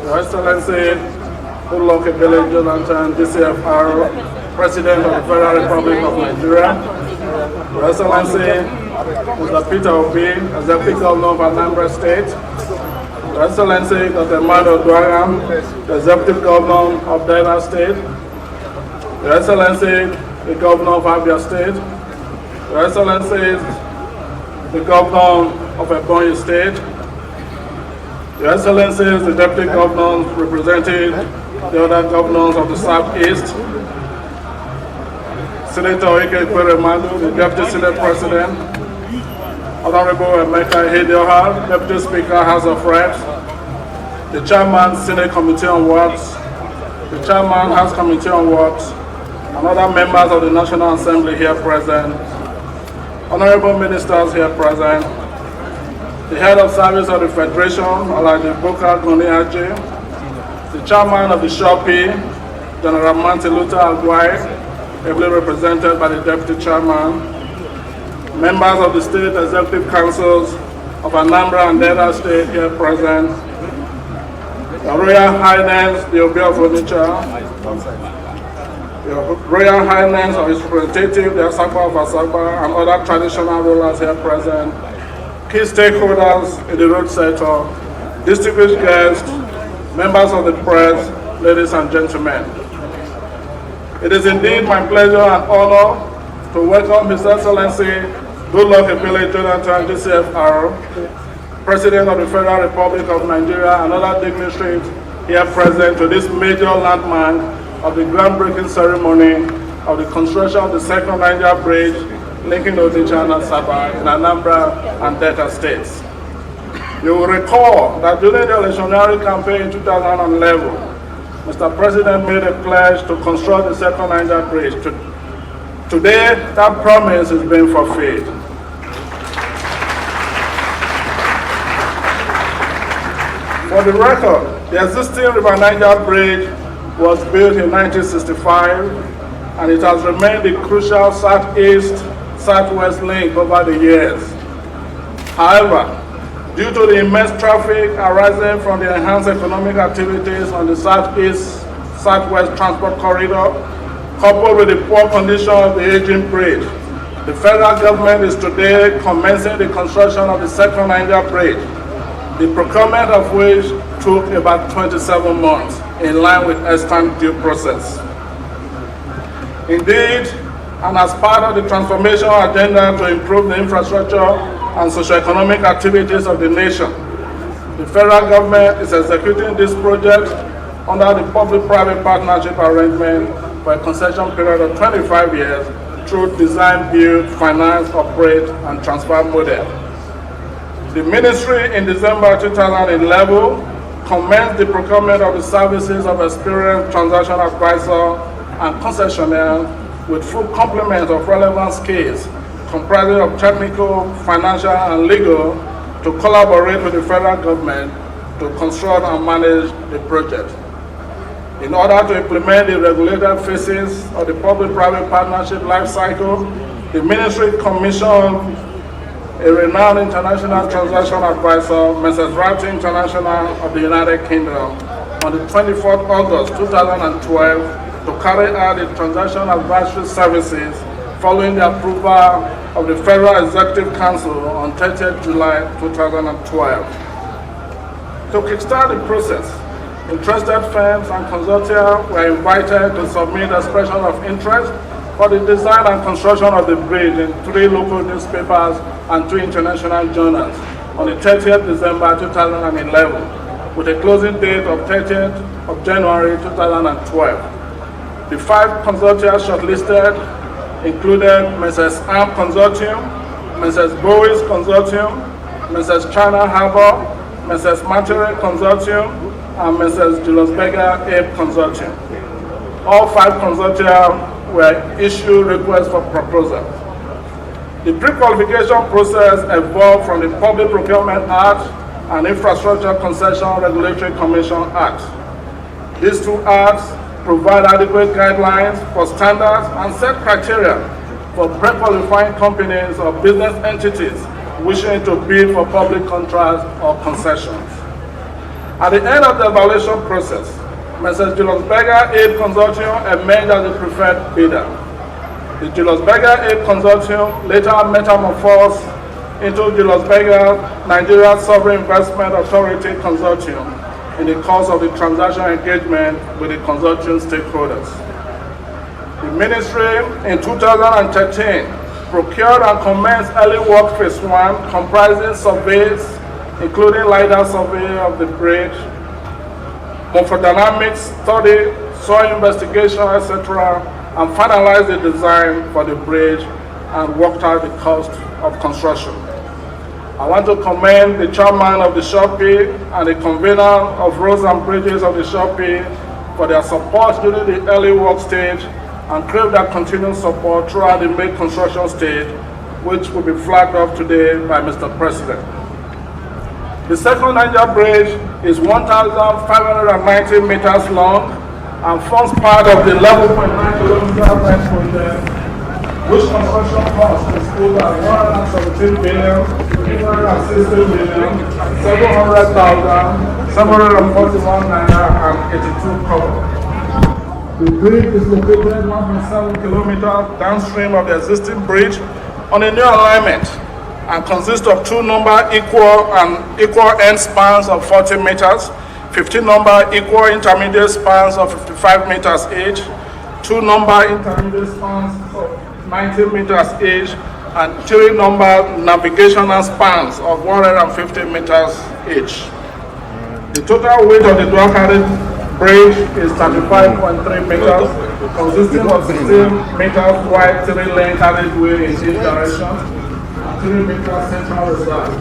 Your Excellency, Onolememen Jonathan, DCFR, President of the Federal Republic of Nigeria. Your Excellency, Mr. Peter Obi, Executive Governor of Anambra State. Your Excellency, Dr. Emmanuel Duagam, the Executive Governor of Delta State. Your Excellency, the Governor of Abia State. Your Excellency, the Governor of Ebonyi State. Your Excellencies, the Deputy Governors representing the other governors of the Southeast. Senator Ike Ekweremadu, the Deputy Senate President. Honorable Emeka Ihedioha, Deputy Speaker, House of Reps. The Chairman, Senate Committee on Works. The Chairman, House Committee on Works. And other members of the National Assembly here present. Honorable Ministers here present. The Head of Service of the Federation, Alhaji Bukar Goni Haji. The Chairman of the Shopi, General Manti Luther Agwai, ably represented by the Deputy Chairman. Members of the State Executive Councils of Anambra and Delta State here present. Your Royal Highness, the Obi of Onitsha. Your Royal Highness or His representative, the Asagba of Asagba, and other traditional rulers here present, key stakeholders in the road sector, distinguished guests, members of the press, ladies and gentlemen. It is indeed my pleasure and honor to welcome His Excellency Onolememen Jonathan, DCFR, President of the Federal Republic of Nigeria, and other dignitaries here present to this major landmark of the groundbreaking ceremony of the construction of the second Niger Bridge linking Onitsha and Asaba in Anambra and Delta states. You will recall that during the electioneering campaign in 2011, Mr. President made a pledge to construct the second Niger Bridge. Today, that promise is being fulfilled. For the record, the existing River Niger Bridge was built in 1965, and it has remained the crucial southeast-southwest link over the years. However, due to the immense traffic arising from the enhanced economic activities on the southeast-southwest transport corridor, coupled with the poor condition of the aging bridge, the federal government is today commencing the construction of the second Niger Bridge, the procurement of which took about 27 months, in line with extant due process. Indeed, and as part of the transformation agenda to improve the infrastructure and socio-economic activities of the nation, the federal government is executing this project under the public-private partnership arrangement for a concession period of 25 years through design, build, finance, operate, and transfer model. The ministry in December 2011 commenced the procurement of the services of experienced transaction advisor and concessionaire with full complement of relevant skills comprising of technical, financial, and legal to collaborate with the federal government to construct and manage the project. In order to implement the regulated phases of the public-private partnership life cycle, the ministry commissioned a renowned international transaction advisor, Mrs. Rati International of the United Kingdom, on the 24th August 2012 to carry out the transaction advisory services following the approval of the Federal Executive Council on 30th July 2012. To kickstart the process, interested firms and consortia were invited to submit expression of interest for the design and construction of the bridge in 3 local newspapers and 2 international journals on the 30th December 2011, with a closing date of 30th of January 2012. The 5 consortia shortlisted included Mrs. AMP Consortium, Mrs. Bowie's Consortium, Mrs. China Harbour, Mrs. Material Consortium, and Mrs. Julius Berger Abe Consortium. All 5 consortia were issued requests for proposal. The pre-qualification process evolved from the Public Procurement Act and Infrastructure Concession Regulatory Commission Act. These 2 acts provide adequate guidelines for standards and set criteria for pre-qualifying companies or business entities wishing to bid for public contracts or concessions. At the end of the evaluation process, Mrs. Julius Berger Aid Consortium emerged as the preferred bidder. The Julius Berger Aid Consortium later metamorphosed into Julius Berger Nigeria Sovereign Investment Authority Consortium in the course of the transaction engagement with the consortium stakeholders. The ministry in 2013 procured and commenced early work phase 1 comprising surveys including LiDAR survey of the bridge, morphodynamics study, soil investigation, etc., and finalized the design for the bridge and worked out the cost of construction. I want to commend the chairman of the SHOPI and the convener of roads and bridges of the SHOPI for their support during the early work stage and crave their continued support throughout the main construction stage, which will be flagged off today by Mr. President. The second Niger bridge is 1,590 meters long and forms part of the 11.9 kilometer bridge project, which construction cost is over 117 billion, 360 million, 700,000, 741 naira and 82 kobo. The bridge is located 1.7 kilometers downstream of the existing bridge on a new alignment and consists of two equal end spans of 40 meters, 15 equal intermediate spans of 55 meters each, two intermediate spans of 90 meters each, and three navigational spans of 150 meters each. The total weight of the dual carriage bridge is 35.3 meters, consisting of 16 meters wide 3-lane carriageway in each direction, 3 meters central reserve.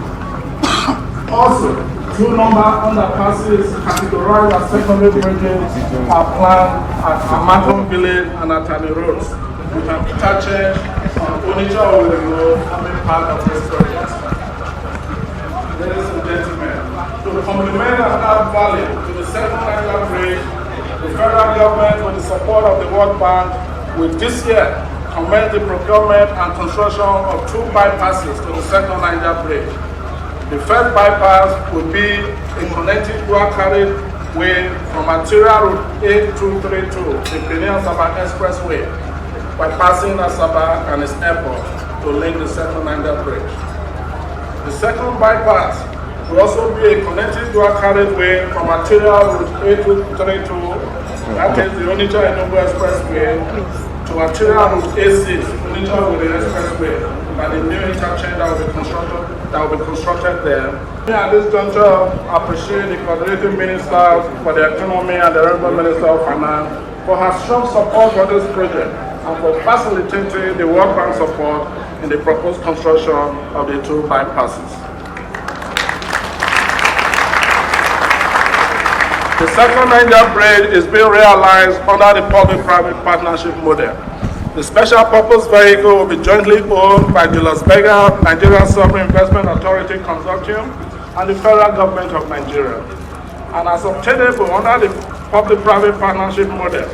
Also, two underpasses categorized as secondary bridges are planned at Amaton Village and at Tani Roads, with an interchange on Onolememen Road forming part of this project. Ladies and gentlemen, to complement and add value to the second Niger bridge, the federal government, with the support of the World Bank, will this year commence the procurement and construction of two bypasses to the second Niger bridge. The first bypass will be a connecting dual carriageway from Arterial Route 8232, the Benin Asaba Expressway, by passing Asaba and its airport to link the second Niger bridge. The second bypass will also be a connecting dual carriageway from Arterial Route 8232, that is the Onitsha-Enugu Expressway, to Arterial Route A6, Onitsha-Owerri Expressway, by the new interchange that will be constructed there. At this juncture, I appreciate the coordinating minister for the economy and the Honorable Minister of Finance for her strong support for this project and for facilitating the World Bank support in the proposed construction of the two bypasses. The second Niger bridge is being realized under the public-private partnership model. The special purpose vehicle will be jointly owned by Julius Berger Nigeria Sovereign Investment Authority Consortium and the federal government of Nigeria. And as obtainable under the public-private partnership model,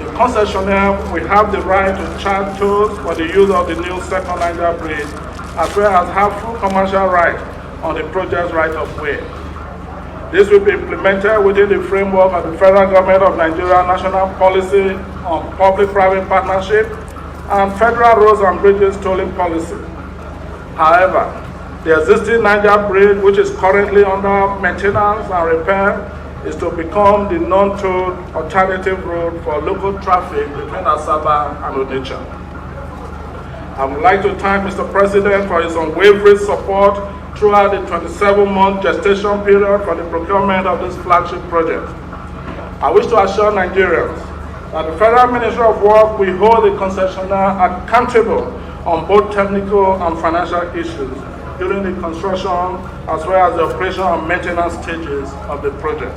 the concessionaire will have the right to charge tolls for the use of the new second Niger bridge, as well as have full commercial right on the project's right-of-way. This will be implemented within the framework of the federal government of Nigeria National Policy on Public-Private Partnership and Federal Roads and Bridges Tolling Policy. However, the existing Niger bridge, which is currently under maintenance and repair, is to become the non-tolled alternative road for local traffic between Asaba and Onitsha. I would like to thank Mr. President for his unwavering support throughout the 27-month gestation period for the procurement of this flagship project. I wish to assure Nigerians that the Federal Ministry of Works will hold the concessionaire accountable on both technical and financial issues during the construction as well as the operation and maintenance stages of the project.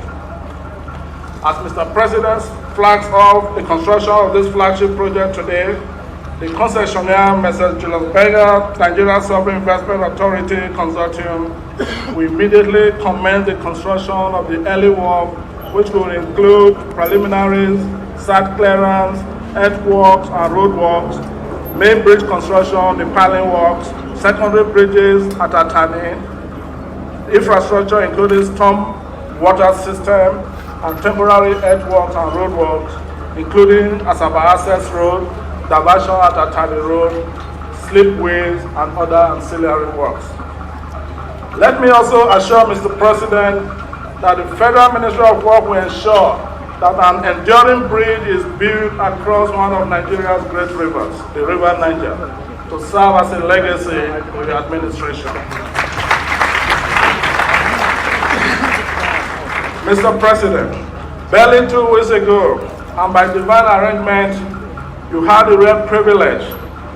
As Mr. President flags off the construction of this flagship project today, the concessionaire, Mrs. Julius Berger Nigeria Sovereign Investment Authority Consortium, will immediately commence the construction of the early work, which will include preliminaries, site clearance, earthworks and road works, main bridge construction, the piling works, secondary bridges at Atani, infrastructure including storm water system, and temporary earthworks and roadworks, including Asaba Access Road, diversion at Atali Road, slipways, and other ancillary works. Let me also assure Mr. President that the Federal Ministry of Work will ensure that an enduring bridge is built across one of Nigeria's great rivers, the River Niger, to serve as a legacy to the administration. Mr. President, barely 2 weeks ago, and by divine arrangement, you had the rare privilege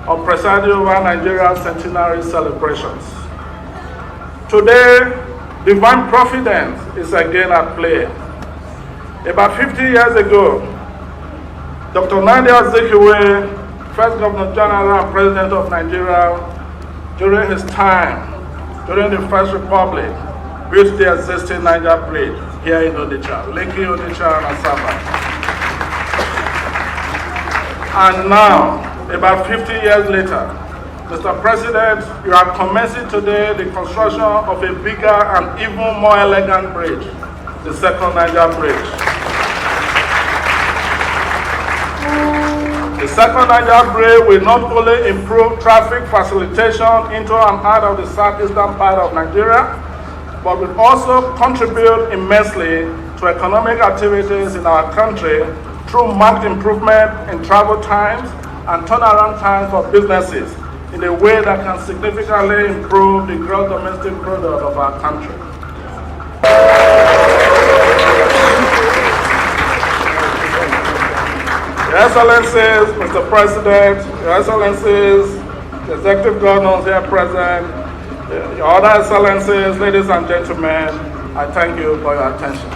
of presiding over Nigeria's centenary celebrations. Today, divine providence is again at play. About 50 years ago, Dr. Niger first Governor General and President of Nigeria, during his time, during the First Republic, built the existing Niger Bridge here in Onitsha, Lekki, Onitsha, and Asaba. And now, about 50 years later, Mr. President, you are commencing today the construction of a bigger and even more elegant bridge, the second Niger Bridge. The second Niger Bridge will not only improve traffic facilitation into and out of the southeastern part of Nigeria, but will also contribute immensely to economic activities in our country through marked improvement in travel times and turnaround times for businesses in a way that can significantly improve the gross domestic product of our country. Your Excellencies, Mr. President, Your Excellencies, the Executive Governors here present, Your other Excellencies, ladies and gentlemen, I thank you for your attention.